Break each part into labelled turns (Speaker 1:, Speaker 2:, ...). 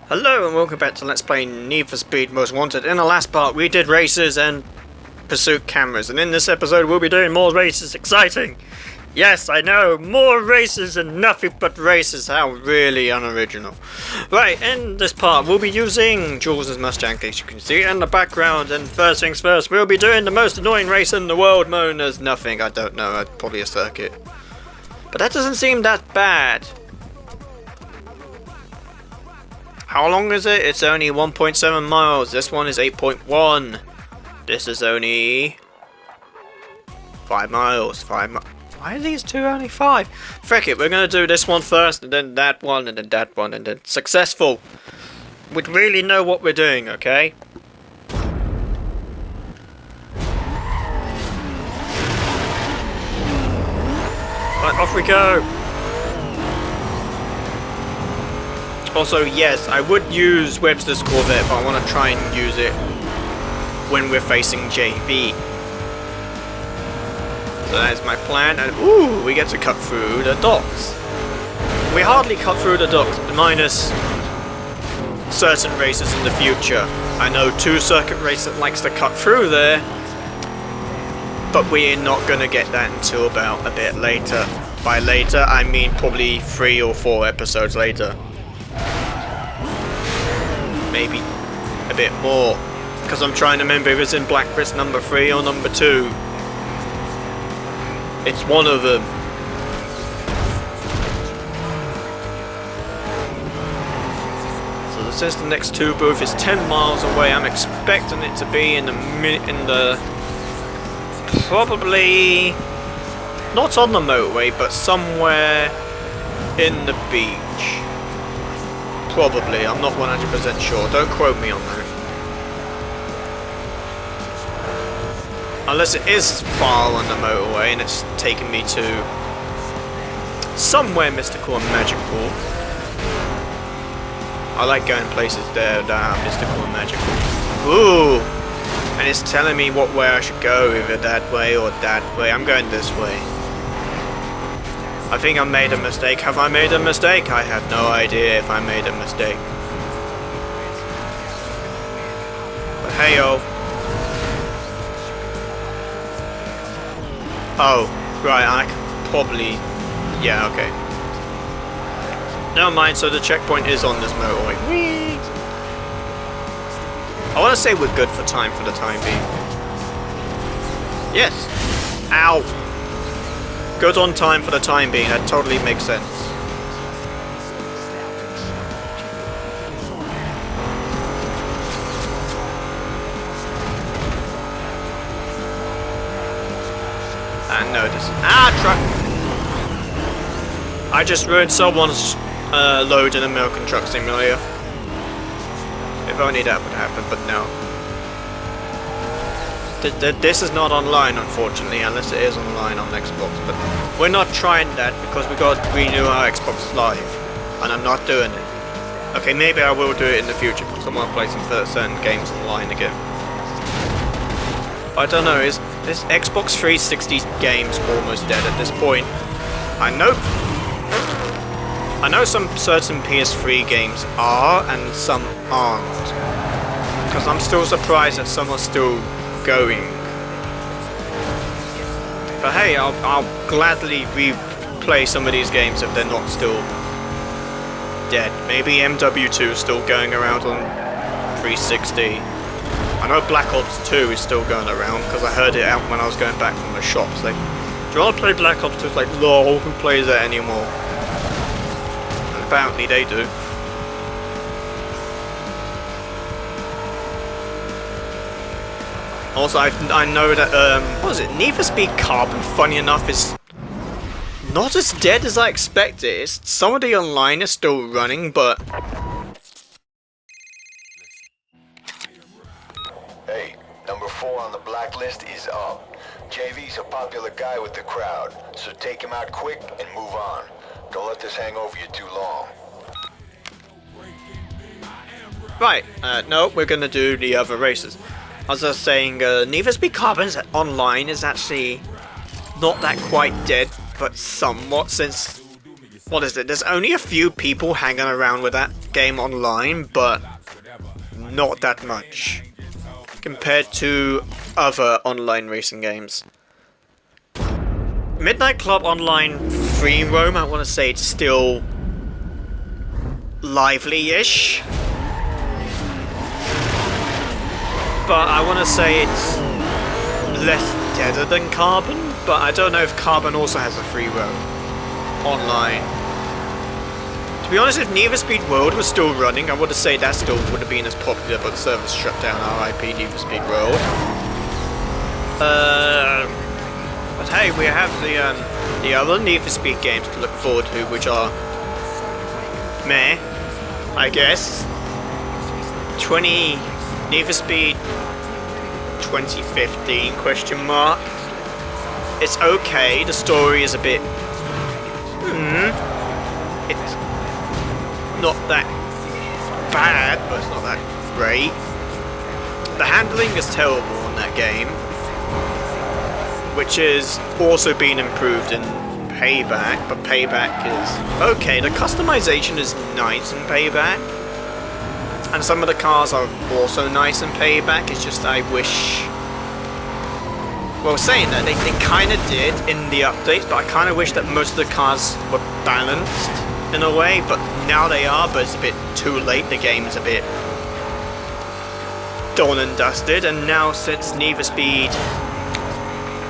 Speaker 1: Hello and welcome back to Let's Play Need for Speed Most Wanted. In the last part we did races and pursuit cameras, and in this episode we'll be doing more races. Exciting! Yes, I know, more races and nothing but races. How really unoriginal. Right, in this part we'll be using Jules' Mustang, as you can see in the background, and first things first, we'll be doing the most annoying race in the world known as nothing. I don't know, probably a circuit. But that doesn't seem that bad. How long is it? It's only 1.7 miles. This one is 8.1. This is only 5 miles. Why are these two only 5? Frick it, we're going to do this one first, and then that one, and then that one, and then successful. We'd really know what we're doing, okay? Right, off we go. Also, yes, I would use Webster's Corvette, but I want to try and use it when we're facing JV. So that is my plan, and ooh, we get to cut through the docks. We hardly cut through the docks, minus certain races in the future. I know 2 circuit races likes to cut through there, but we're not going to get that until about a bit later. By later, I mean probably 3 or 4 episodes later. Maybe a bit more, because I'm trying to remember if it's in Black Brit's number 3 or number 2. It's one of them. So since the next 2 booth is 10 miles away, I'm expecting it to be in the probably not on the motorway, but somewhere in the beach. Probably, I'm not 100% sure, don't quote me on that. Unless it is far on the motorway and it's taking me to somewhere mystical and magical. I like going places there that are mystical and magical. Ooh! And it's telling me what way I should go, either that way or that way. I'm going this way. I think I made a mistake. Have I made a mistake? I have no idea if I made a mistake. But hey-oh. Oh, right, I can probably... Yeah, okay. Never mind, so the checkpoint is on this motorway. Whee! I want to say we're good for time for the time being. Yes! Ow! Good on time for the time being, that totally makes sense. And no, this truck! I just ruined someone's load in American Truck Simulator. If only that would happen, but no. This is not online, unfortunately, unless it is online on Xbox, but we're not trying that because we got to renew our Xbox Live, and I'm not doing it. Okay, maybe I will do it in the future because I want to play some certain games online again. I don't know, is Xbox 360 games almost dead at this point? I know some certain PS3 games are, and some aren't. Because I'm still surprised that some are still going. But hey, I'll gladly replay some of these games if they're not still dead. Maybe MW2 is still going around on 360. I know Black Ops 2 is still going around because I heard it out when I was going back from the shops. Like, do you want to play Black Ops 2? It's like, lol, who plays that anymore? And apparently they do. Also, I know that, what was it, Need for Speed Carbon, funny enough, is not as dead as I expected. Some of the online is still running, but...
Speaker 2: Hey, number 4 on the blacklist is up. JV's a popular guy with the crowd, so take him out quick and move on. Don't let this hang over you too long.
Speaker 1: Right, no, we're gonna do the other races. I was just saying, Need for Speed Carbon online is actually not that quite dead, but somewhat, since what is it? There's only a few people hanging around with that game online, but not that much compared to other online racing games. Midnight Club Online free roam, I want to say it's still lively-ish, but I want to say it's less deader than Carbon, but I don't know if Carbon also has a free roam online. To be honest, if Need for Speed World was still running, I would say that still would have been as popular, but the servers shut down. RIP Need for Speed World. But hey, we have the other Need for Speed games to look forward to, which are meh, I guess. Need for Speed 2015 question mark. It's okay. The story is a bit. It's not that bad, but it's not that great. The handling is terrible on that game, which is also being improved in Payback, but Payback is okay. The customization is nice in Payback, and some of the cars are also nice in Payback. It's just I wish. Well, saying that, they kind of did in the updates, but I kind of wish that most of the cars were balanced in a way, but now they are, but it's a bit too late. The game is a bit done and dusted, and now since Need for Speed,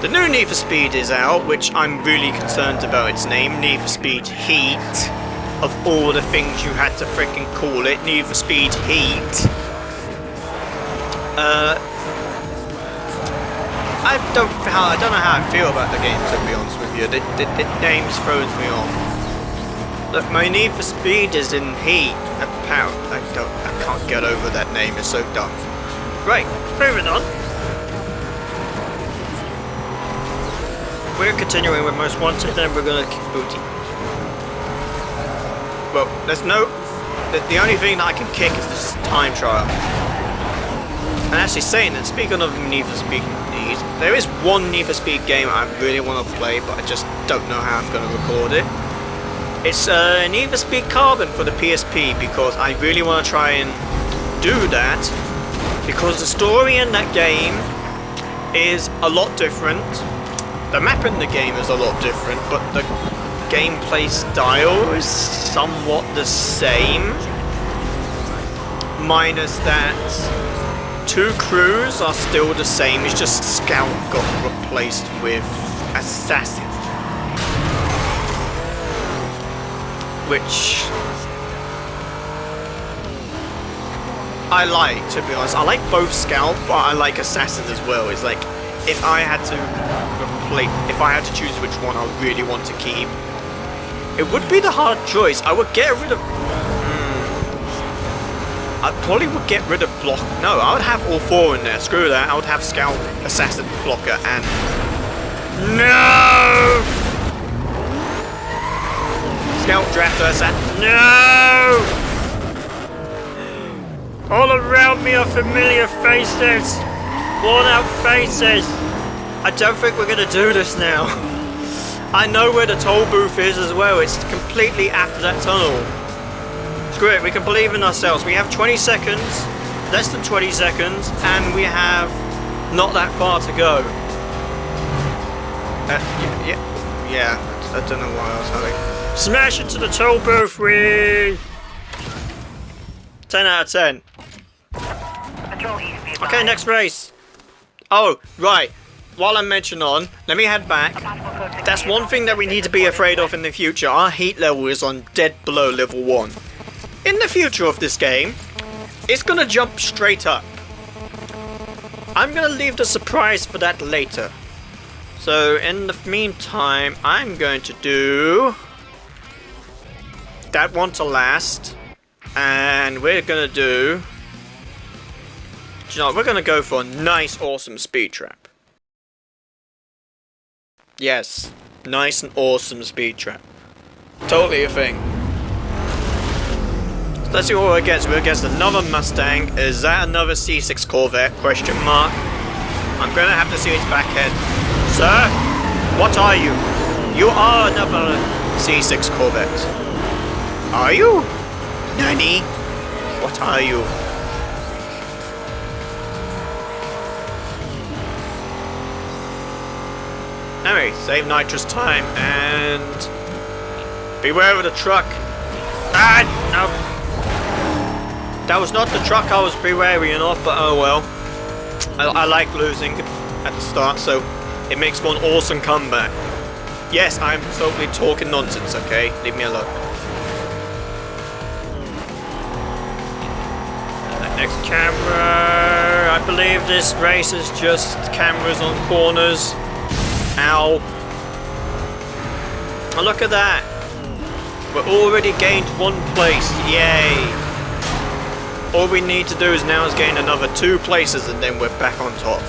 Speaker 1: the new Need for Speed is out, which I'm really concerned about its name, Need for Speed Heat. Of all the things you had to freaking call it, Need for Speed Heat. I don't know how I feel about the game, to be honest with you. The name throws me off. Look, my Need for Speed is in Heat. I can't get over that name. It's so dumb. Right, moving on. We're continuing with Most Wanted, and we're gonna kick booty. Well, there's no. The only thing that I can kick is this time trial. And actually saying that, speaking of Need for Speed, there is one Need for Speed game I really want to play, but I just don't know how I'm going to record it. It's Need for Speed Carbon for the PSP, because I really want to try and do that, because the story in that game is a lot different. The map in the game is a lot different, but the gameplay style is somewhat the same, minus that two crews are still the same. It's just Scout got replaced with Assassin, which I like, to be honest. I like both Scout, but I like Assassin as well. It's like, if I had to choose which one I really want to keep, it would be the hard choice. I would get rid of. I probably would get rid of Block. No, I would have all four in there. Screw that. I would have Scout, Assassin, Blocker, and. No! Scout, Drafter, Assassin. No! All around me are familiar faces. Worn out faces. I don't think we're going to do this now. I know where the toll booth is as well. It's completely after that tunnel. Screw it, we can believe in ourselves. We have 20 seconds, less than 20 seconds, and we have not that far to go. Yeah, I don't know why I was having. Smash into the toll booth, we 10 out of 10. Okay, next race. Oh, right. While I'm mentioning on, let me head back. That's one thing that we need to be afraid of in the future. Our heat level is on dead below level 1. In the future of this game, it's gonna jump straight up. I'm gonna leave the surprise for that later. So in the meantime, I'm going to do that one to last, and we're gonna do. You know, we're gonna go for a nice, awesome speed trap. Yes, nice and awesome speed trap. Totally a thing. Let's see what we're against. We're against another Mustang. Is that another C6 Corvette? Question mark. I'm gonna have to see its back end. Sir, what are you? You are another C6 Corvette. Are you? Nani? What are you? Anyway, save nitrous time and beware of the truck. Ah, no. That was not the truck I was be wary of, but oh well. I like losing at the start, so it makes for an awesome comeback. Yes, I'm totally talking nonsense, okay? Leave me alone. Next camera. I believe this race is just cameras on corners. Ow. Oh, look at that. We're already gained 1 place. Yay. All we need to do is gain another 2 places and then we're back on top.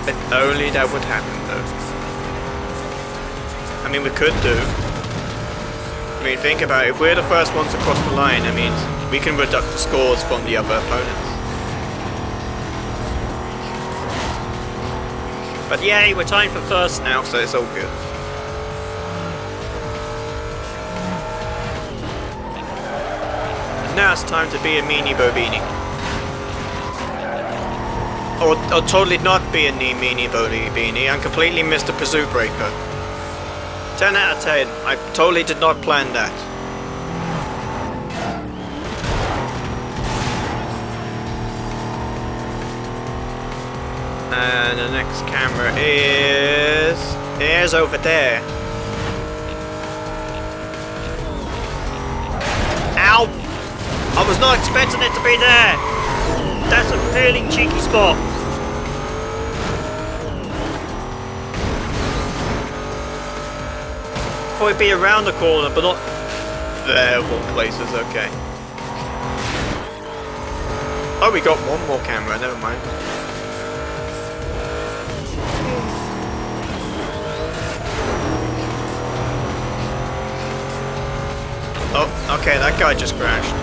Speaker 1: If only that would happen though. I mean, we could do. I mean, think about it. If we're the first ones across the line, I mean, we can deduct the scores from the other opponents. But yay, we're tying for first now, so it's all good. Now it's time to be a meanie bobini. Or totally not be a meanie bobini and completely missed the pursuit breaker. 10 out of 10. I totally did not plan that. And the next camera is over there. Ow! I was not expecting it to be there. That's a really cheeky spot. Thought it'd be around the corner, but not there of all places. Okay. Oh, we got one more camera. Never mind. Oh, okay, that guy just crashed.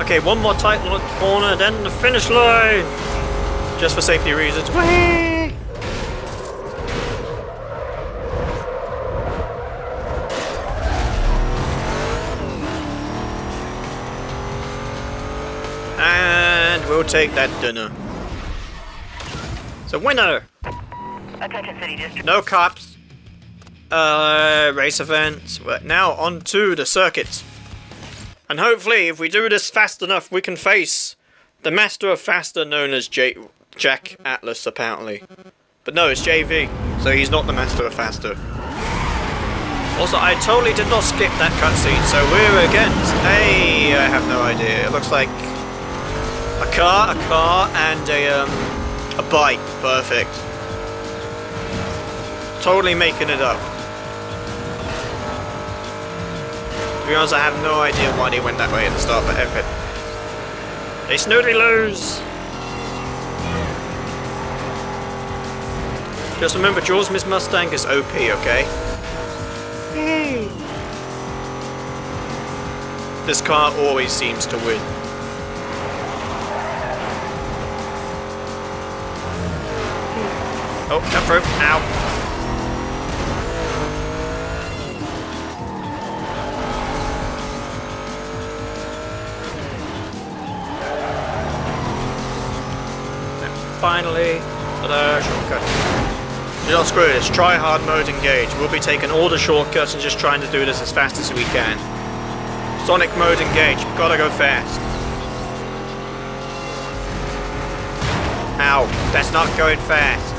Speaker 1: Okay, one more tight corner, then the finish line! Just for safety reasons. Whee! And we'll take that dinner. So, winner!
Speaker 3: Attention City District.
Speaker 1: No cops. Race events. But now on to the circuits. And hopefully, if we do this fast enough, we can face the master of faster known as Jack Atlas, apparently. But no, it's JV, so he's not the master of faster. Also, I totally did not skip that cutscene, so we're against I have no idea. It looks like a car, and a bike. Perfect. Totally making it up. To be honest, I have no idea why they went that way at the start, but F it. They snooty lose! Just remember, Jaws Miss Mustang is OP, okay? Hey. This car always seems to win. Oh, jump rope. Ow. Finally, shortcut. Don't screw this. Try hard mode engage. We'll be taking all the shortcuts and just trying to do this as fast as we can. Sonic mode engage. Gotta go fast. Ow. That's not going fast.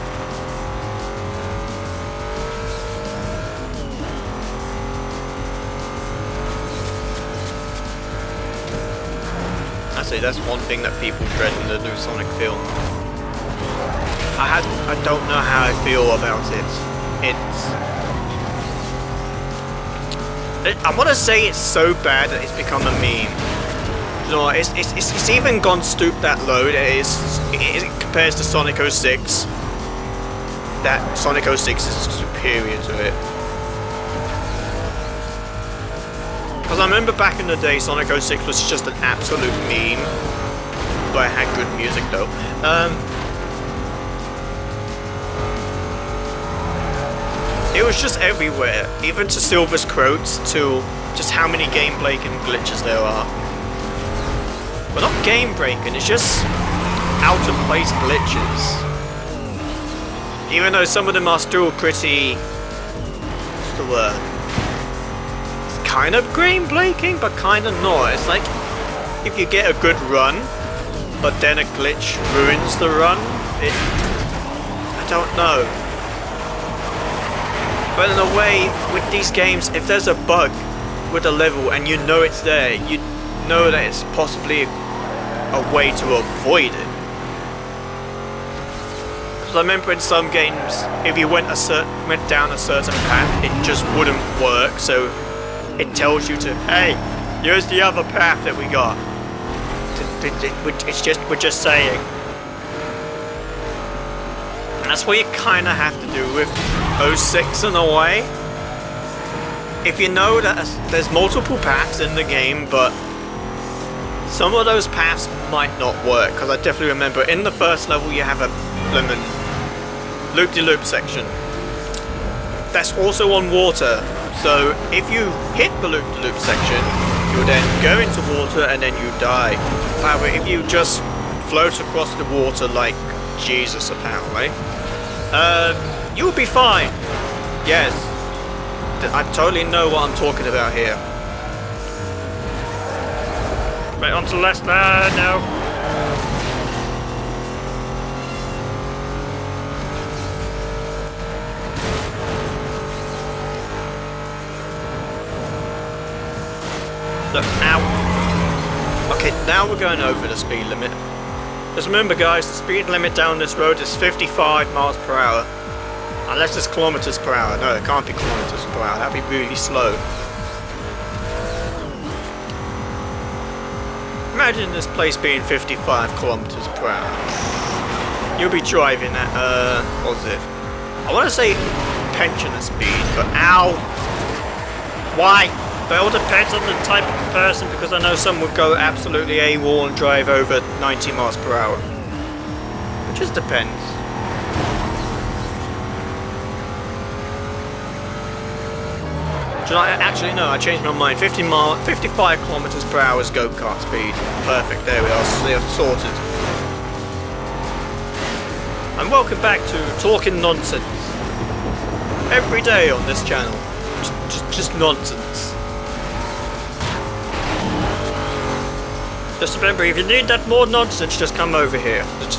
Speaker 1: Actually, that's one thing that people dread in the new Sonic film. I don't know how I feel about it. I want to say it's so bad that it's become a meme. You know, it's even gone stoop that low. It compares to Sonic 06. That Sonic 06 is superior to it. Because I remember back in the day, Sonic 06 was just an absolute meme. But it had good music though. It was just everywhere, even to Silver's quotes, to just how many game breaking glitches there are. But not game breaking, it's just out of place glitches. Even though some of them are still pretty, what's the word? It's kind of game breaking, but kind of not. It's like if you get a good run, but then a glitch ruins the run. I don't know. But in a way, with these games, if there's a bug with a level and you know it's there, you know that it's possibly a way to avoid it. Because I remember in some games, if you went down a certain path, it just wouldn't work. So it tells you to, hey, here's the other path that we got. We're just saying. And that's what you kind of have to do with 06 in a way. If you know that there's multiple paths in the game, but some of those paths might not work. Because I definitely remember in the first level you have a lemon loop-de-loop section. That's also on water. So if you hit the loop-de-loop section, you'll then go into water and then you die. However, if you just float across the water like Jesus apparently, you'll be fine. Yes, I totally know what I'm talking about here. Right onto left there now. Look, ow. Okay, now we're going over the speed limit. Just remember guys, the speed limit down this road is 55 miles per hour. Unless it's kilometers per hour. No, it can't be kilometers per hour. That'd be really slow. Imagine this place being 55 kilometers per hour. You'll be driving at, what was it? I want to say pensioner speed, but ow! Why? But it all depends on the type of person, because I know some would go absolutely AWOL and drive over 90 miles per hour. It just depends. Actually, no, I changed my mind. 55 kilometers per hour is go-kart speed. Perfect, there we are, sorted. And welcome back to Talking Nonsense. Every day on this channel. Just nonsense. Just remember, if you need that more nonsense, just come over here. It's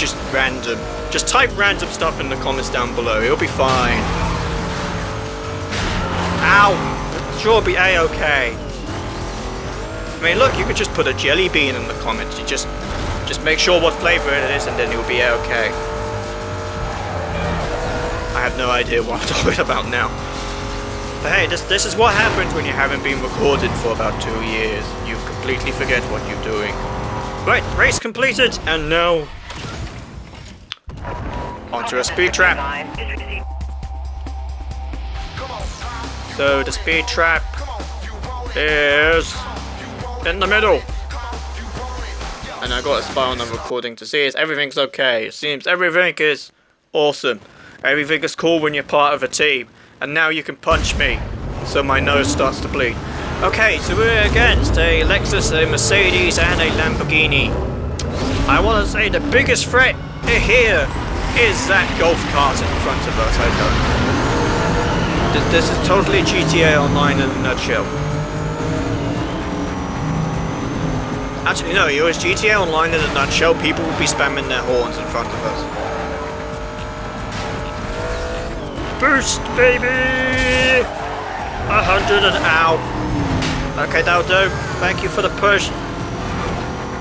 Speaker 1: just random. Just type random stuff in the comments down below. It'll be fine. Ow! I'm sure it'll be A-okay. I mean, look, you could just put a jelly bean in the comments. You just make sure what flavor it is, and then it'll be A-okay. I have no idea what I'm talking about now. But hey, this is what happens when you haven't been recorded for about 2 years. You completely forget what you're doing. Right, race completed, and now onto a speed trap. So the speed trap is in the middle. And I got a spy on the recording to see if everything's okay. It seems everything is awesome. Everything is cool when you're part of a team. And now you can punch me, so my nose starts to bleed. Okay, so we're against a Lexus, a Mercedes, and a Lamborghini. I want to say the biggest threat here is that golf cart in front of us, I don't. This is totally GTA Online in a nutshell. Actually, no, it was GTA Online in a nutshell. People will be spamming their horns in front of us. Boost, baby! 100 and ow. Okay, that'll do. Thank you for the push.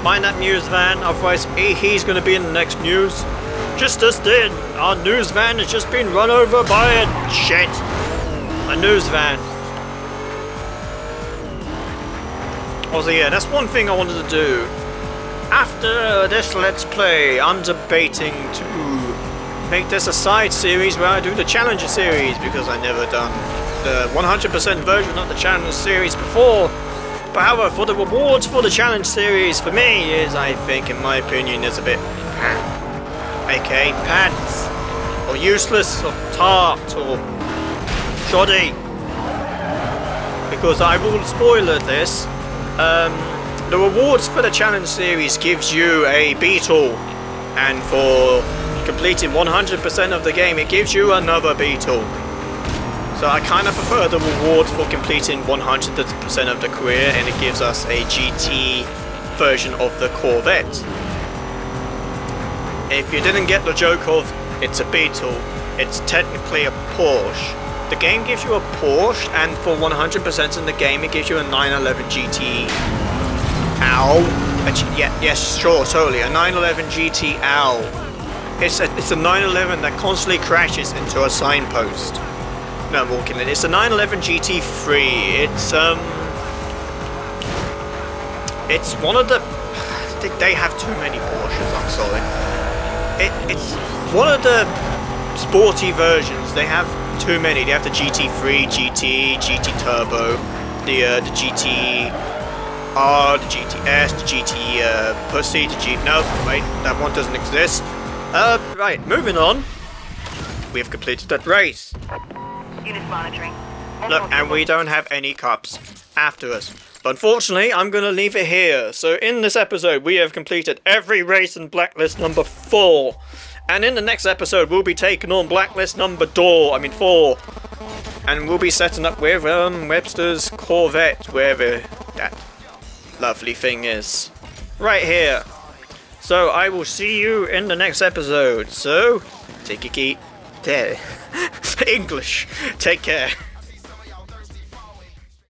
Speaker 1: Mind that news van, otherwise he's going to be in the next news. Just as did. Our news van has just been run over by a news van. Also, yeah, that's one thing I wanted to do. After this Let's Play, I'm debating to make this a side series where I do the Challenger series, because I never done the 100% version of the Challenger series before. But however, for the rewards for the Challenge series, for me, is, I think, in my opinion, is a bit aka pants, or useless, or tart, or shoddy. Because I will spoiler this. The rewards for the challenge series gives you a beetle, and for completing 100% of the game it gives you another beetle. So I kind of prefer the reward for completing 100% of the career, and it gives us a GT version of the Corvette. If you didn't get the joke of it's a beetle, it's technically a Porsche. The game gives you a Porsche, and for 100% in the game it gives you a 911 GT. Ow. Yes, sure, totally. A 911 GT Ow. It's a 911 that constantly crashes into a signpost. No, I'm walking in. It's a 911 GT3. It's one of the... They have too many Porsches, I'm sorry. It's one of the sporty versions. They have too many. They have the GT3, GT, GT Turbo, the GT R, the GTS, the GT Pussy, the GT... No, wait, that one doesn't exist. Right, moving on. We have completed that race.
Speaker 3: Units monitoring.
Speaker 1: Look, and we don't have any cops after us. But unfortunately, I'm going to leave it here. So in this episode, we have completed every race in Blacklist number 4. And in the next episode, we'll be taking on Blacklist number 4. And we'll be setting up with Webster's Corvette, wherever that lovely thing is. Right here. So I will see you in the next episode. So, take a key. English. Take care.